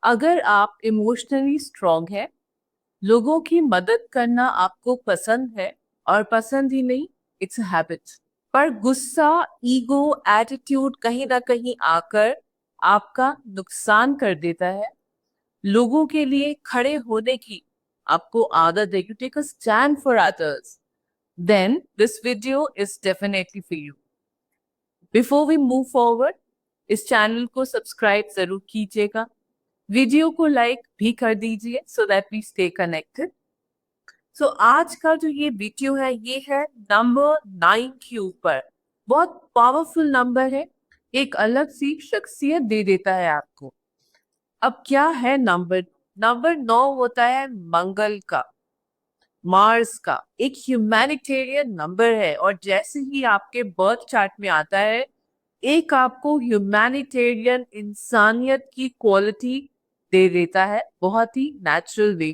अगर आप emotionally strong है, लोगों की मदद करना आपको पसंद है, और पसंद ही नहीं, इट्स अ हैबिट। पर गुस्सा, ईगो, एटीट्यूड कहीं ना कहीं आकर आपका नुकसान कर देता है। लोगों के लिए खड़े होने की आपको आदत है, you take a stand for others, then this video is definitely for you. Before we move forward, इस चैनल को सब्सक्राइब जरूर कीजिएगा, वीडियो को लाइक भी कर दीजिए so that we stay connected. So आज का जो ये वीडियो है, ये है नंबर 9 के ऊपर। बहुत पावरफुल नंबर है, एक अलग सी शख्सियत दे देता है आपको। अब क्या है नंबर? नंबर 9 होता है मंगल का, मार्स का, एक ह्यूमैनिटेरियन नंबर है। और जैसे ही आपके बर्थ चार्ट में आता है, एक आपको ह्यूमैनिटेरियन, इंसानियत की क्वालिटी दे देता है, बहुत ही नेचुरल वे।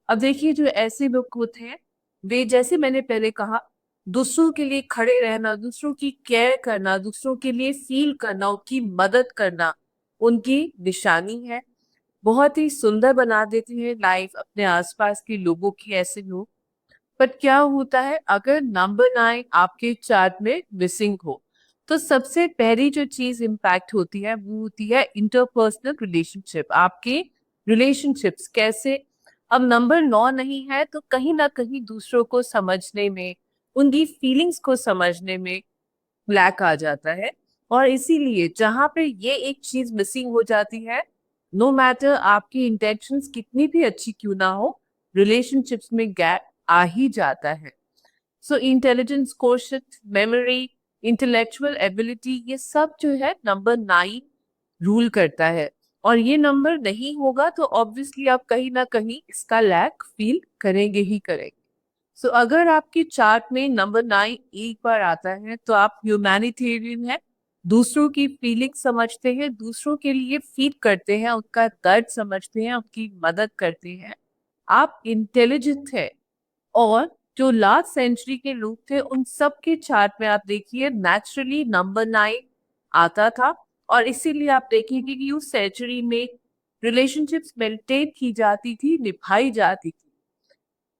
अब देखिए, जो ऐसे लोग होते हैं, वे, जैसे मैंने पहले कहा, दूसरों के लिए खड़े रहना, दूसरों की केयर करना, दूसरों के लिए फील करना, उनकी मदद करना उनकी निशानी है। बहुत ही सुंदर बना देते हैं लाइफ अपने आसपास के लोगों की ऐसे लोग। बट क्या होता है अगर नंबर 9 आपके चार्ट में मिसिंग हो? तो सबसे पहली जो चीज इम्पैक्ट होती है वो होती है इंटरपर्सनल रिलेशनशिप। आपके रिलेशनशिप्स कैसे? अब नंबर 9 नहीं है तो कहीं ना कहीं दूसरों को समझने में, उनकी फीलिंग्स को समझने में लैक आ जाता है। और इसीलिए जहां पे ये एक चीज मिसिंग हो जाती है, नो मैटर आपकी इंटेंशंस कितनी भी अच्छी क्यों ना हो, रिलेशनशिप्स में गैप आ ही जाता है। So intelligence quotient, memory, intellectual ability, ये सब जो है नंबर 9 रूल करता है। और ये नंबर नहीं होगा तो ऑब्वियसली आप कहीं ना कहीं इसका लैक फील करेंगे ही करेंगे। सो अगर आपकी चार्ट में नंबर 9 एक बार आता है तो आप ह्यूमैनिटेरियन है, दूसरों की फीलिंग समझते हैं, दूसरों के लिए फील करते हैं, उनका दर्द समझते हैं, उनकी मदद करते हैं। आप इंटेलिजेंट है। और जो लास्ट सेंचुरी के लोग थे उन सब के चार्ट में आप देखिए नेचुरली नंबर 9 आता था। और इसीलिए आप देखिए कि उस सेंचुरी में रिलेशनशिप्स मेंटेन की जाती थी, निभाई जाती थी।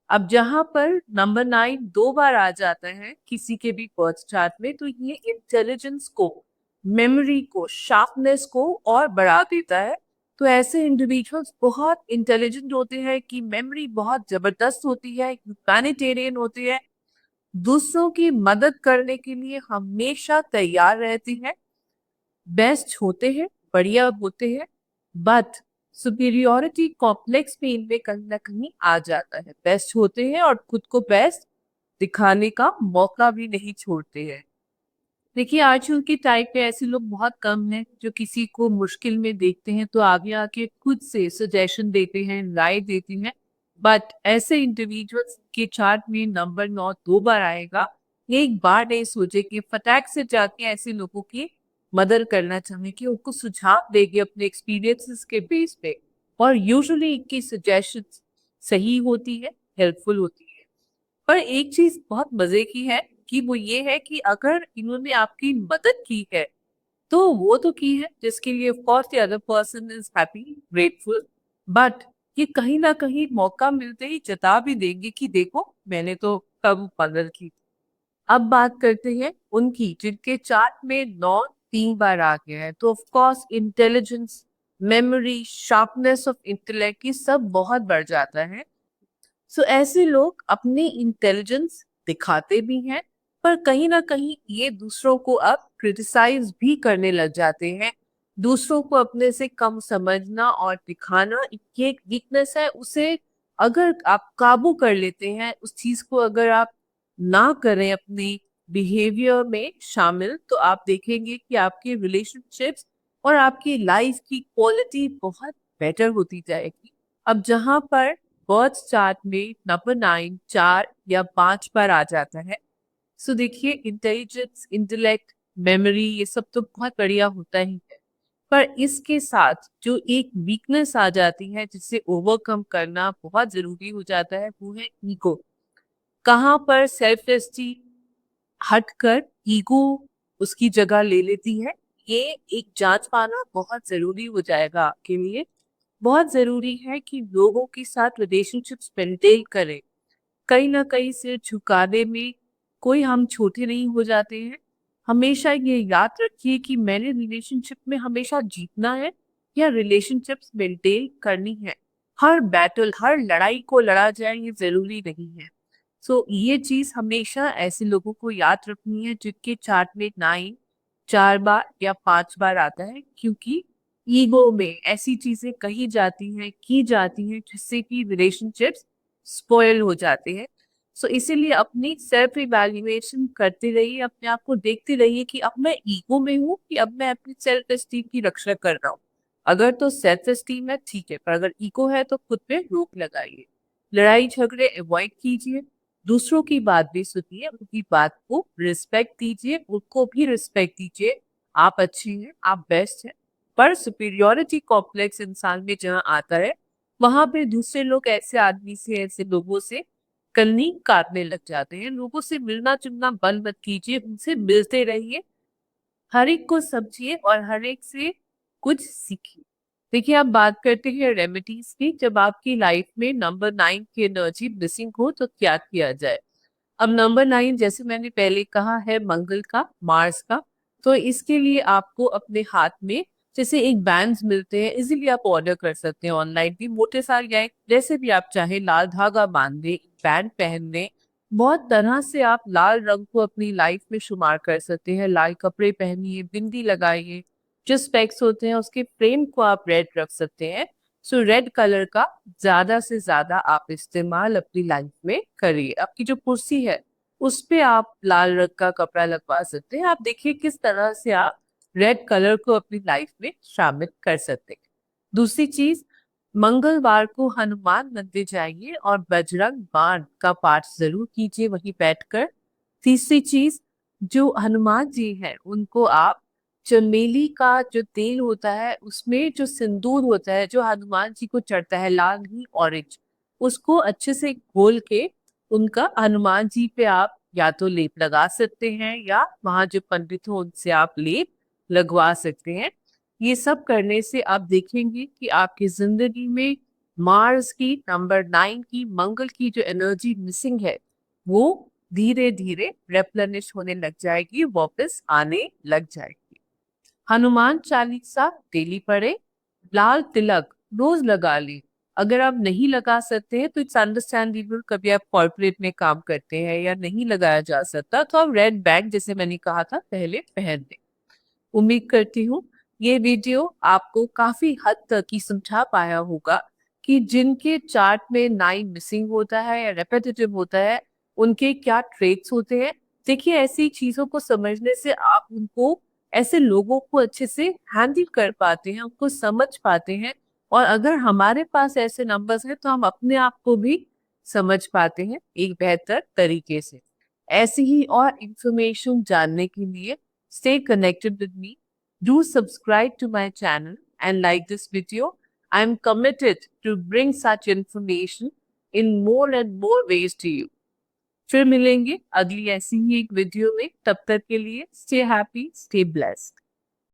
अब जहां पर नंबर 9 दो बार आ जाता है किसी के भी बर्थ चार्ट में, तो ये इंटेलिजेंस को, मेमोरी को, शार्पनेस को और बढ़ा देता है। तो ऐसे इंडिविजुअल्स बहुत इंटेलिजेंट होते हैं कि मेमोरी बहुत जबरदस्त होती है, ह्यूमैनिटेरियन होती है, दूसरों की मदद करने के लिए हमेशा तैयार रहती है, बेस्ट होते हैं, बढ़िया होते हैं। बट सुपीरियोरिटी कॉम्प्लेक्स में इनमें कहीं ना कहीं आ जाता है, बेस्ट होते हैं और खुद को बेस्ट दिखाने का मौका भी नहीं छोड़ते हैं। देखिए, आजकल के टाइम पे ऐसे लोग बहुत कम हैं जो किसी को मुश्किल में देखते हैं तो आगे आके खुद से सजेशन देते हैं, राय देते हैं। बट ऐसे इंडिविजुअल्स के चार्ट में नंबर 9 दो बार आएगा, एक बार नहीं सोचे कि फटाक से जाके ऐसे लोगों की मदद करना चाहें, कि उनको सुझाव देंगे अपने एक्सपीरियंसेस के बेस पे। और यूजुअली इनकी सजेशन सही होती है, हेल्पफुल होती है। पर एक चीज बहुत मजे की है कि वो ये है कि अगर इन्होंने आपकी मदद की है तो वो तो की है, जिसके लिए of course the other person is happy, grateful. But ये कहीं ना कहीं मौका मिलते ही जता भी देंगे कि देखो मैंने तो कब मदद की। अब बात करते हैं उनकी जिनके चार्ट में 9 3 बार आ गया है, तो of course intelligence, memory, sharpness of intellect, ये सब बहुत बढ़ जाता है। सो ऐसे लोग अपनी इंटेलिजेंस दिखाते भी हैं, पर कहीं ना कहीं ये दूसरों को अब क्रिटिसाइज भी करने लग जाते हैं। दूसरों को अपने से कम समझना और दिखाना ये एक वीकनेस है। उसे अगर आप काबू कर लेते हैं, उस चीज को अगर आप ना करें अपनी बिहेवियर में शामिल, तो आप देखेंगे कि आपके रिलेशनशिप्स और आपकी लाइफ की क्वालिटी बहुत बेटर होती जाएगी। अब जहां पर बर्थ चार्ट में नंबर 9 4 या 5 पर आ जाता है, सो देखिए इंटेलिजेंस, इंटेलेक्ट, मेमोरी, ये सब तो बहुत बढ़िया होता ही है। पर इसके साथ जो एक वीकनेस आ जाती है जिसे ओवरकम करना बहुत जरूरी हो जाता है, वो है ईगो। कहाँ पर सेल्फ एस्टीम हटकर ईगो उसकी जगह ले लेती है, ये एक जांच पाना बहुत जरूरी हो जाएगा आपके लिए। बहुत जरूरी है कि लोगों के साथ रिलेशनशिप्स मेंटेन करें। कहीं ना कहीं सिर झुकाने में कोई हम छोटे नहीं हो जाते हैं। हमेशा ये याद रखिए कि मैंने रिलेशनशिप में हमेशा जीतना है या रिलेशनशिप्स मेंटेन करनी है। हर बैटल, हर लड़ाई को लड़ा जाए ये जरूरी नहीं है। ये चीज हमेशा ऐसे लोगों को याद रखनी है जिनके चार्ट में 9 4 बार या 5 बार आता है, क्योंकि ईगो में ऐसी चीजें कही जाती हैं, की जाती हैं, जिससे कि रिलेशनशिप्स स्पॉइल हो जाते हैं। इसीलिए अपनी सेल्फ इवैल्यूएशन करते रहिए, अपने आप को देखते रहिए कि अब मैं ईगो में हूँ कि अब मैं अपनी सेल्फ एस्टीम की रक्षा कर रहा हूँ। अगर तो सेल्फ एस्टीम है ठीक है, पर अगर ईगो है तो खुद पे रोक लगाइए। लड़ाई झगड़े अवॉइड कीजिए। दूसरों की बात भी सुनिए, उनकी बात को रिस्पेक्ट दीजिए, उनको भी रिस्पेक्ट दीजिए। आप अच्छी हैं, आप बेस्ट हैं। पर सुपीरियोरिटी कॉम्प्लेक्स इंसान में जहाँ आता है, वहां पे दूसरे लोग ऐसे आदमी से, ऐसे लोगों से कन्नी काटने लग जाते हैं। लोगों से मिलना जुलना बंद मत कीजिए, उनसे मिलते रहिए। हर एक को समझिए और हर एक से कुछ सीखिए। देखिए, आप बात करते हैं रेमेडीज की। जब आपकी लाइफ में नंबर 9 की एनर्जी मिसिंग हो तो क्या किया जाए। अब नंबर 9 जैसे मैंने पहले कहा है मंगल का, मार्स का। तो इसके लिए आपको अपने हाथ में जैसे एक बैंड मिलते हैं, इजीली आप ऑर्डर कर सकते हैं ऑनलाइन भी, मोटे साल या जैसे भी आप चाहे, लाल धागा बांध दे, बैंड पहन दे। बहुत तरह से आप लाल रंग को अपनी लाइफ में शुमार कर सकते हैं। लाल कपड़े पहनिए, बिंदी लगाइए। जो स्पेक्स होते हैं उसके फ्रेम को आप रेड रख सकते हैं। रेड कलर का ज्यादा से ज्यादा आप इस्तेमाल अपनी लाइफ में करिए। आपकी जो कुर्सी है उस पे आप लाल रंग का कपड़ा लगवा सकते हैं। आप देखिए किस तरह से आप रेड कलर को अपनी लाइफ में शामिल कर सकते हैं। दूसरी चीज, मंगलवार को हनुमान मंदिर जाइए और बजरंग बाण का पाठ जरूर कीजिए वहीं बैठकर। तीसरी चीज, जो हनुमान जी हैं उनको आप चमेली का जो तेल होता है उसमें जो सिंदूर होता है जो हनुमान जी को चढ़ता है, लाल नहीं ऑरेंज, उसको अच्छे से घोल के उनका हनुमान जी पे आप या तो लेप लगा सकते हैं या वहां जो पंडित हो उनसे आप लेप लगवा सकते हैं। ये सब करने से आप देखेंगे कि आपकी जिंदगी में मार्स की, नंबर 9 की, मंगल की जो एनर्जी मिसिंग है वो धीरे धीरे रेप्लेनिश होने लग जाएगी, वापस आने लग जाएगी। हनुमान चालीसा डेली पढ़े। लाल तिलक रोज लगा ले। अगर आप नहीं लगा सकते हैं तो इट्स अंडरस्टैंडेबल, कभी आप कॉर्पोरेट में काम करते हैं या नहीं लगाया जा सकता, तो आप रेड बैंड जैसे मैंने कहा था पहले पहन दें। उम्मीद करती हूँ ये वीडियो आपको काफी हद तक ही समझा पाया होगा कि जिनके चार्ट में 9 मिसिंग होता है या रेपेटिटिव होता है उनके क्या ट्रेट्स होते हैं। देखिए, ऐसी चीजों को समझने से आप उनको, ऐसे लोगों को अच्छे से हैंडल कर पाते हैं, उनको समझ पाते हैं। और अगर हमारे पास ऐसे नंबर्स हैं तो हम अपने आप को भी समझ पाते हैं एक बेहतर तरीके से। ऐसी ही और इंफॉर्मेशन जानने के लिए stay connected with me. Do subscribe to my channel and like this video. I'm committed to bring such information in more and more ways to you. फिर मिलेंगे अगली ऐसी ही एक वीडियो में। तब तक के लिए stay happy, stay blessed.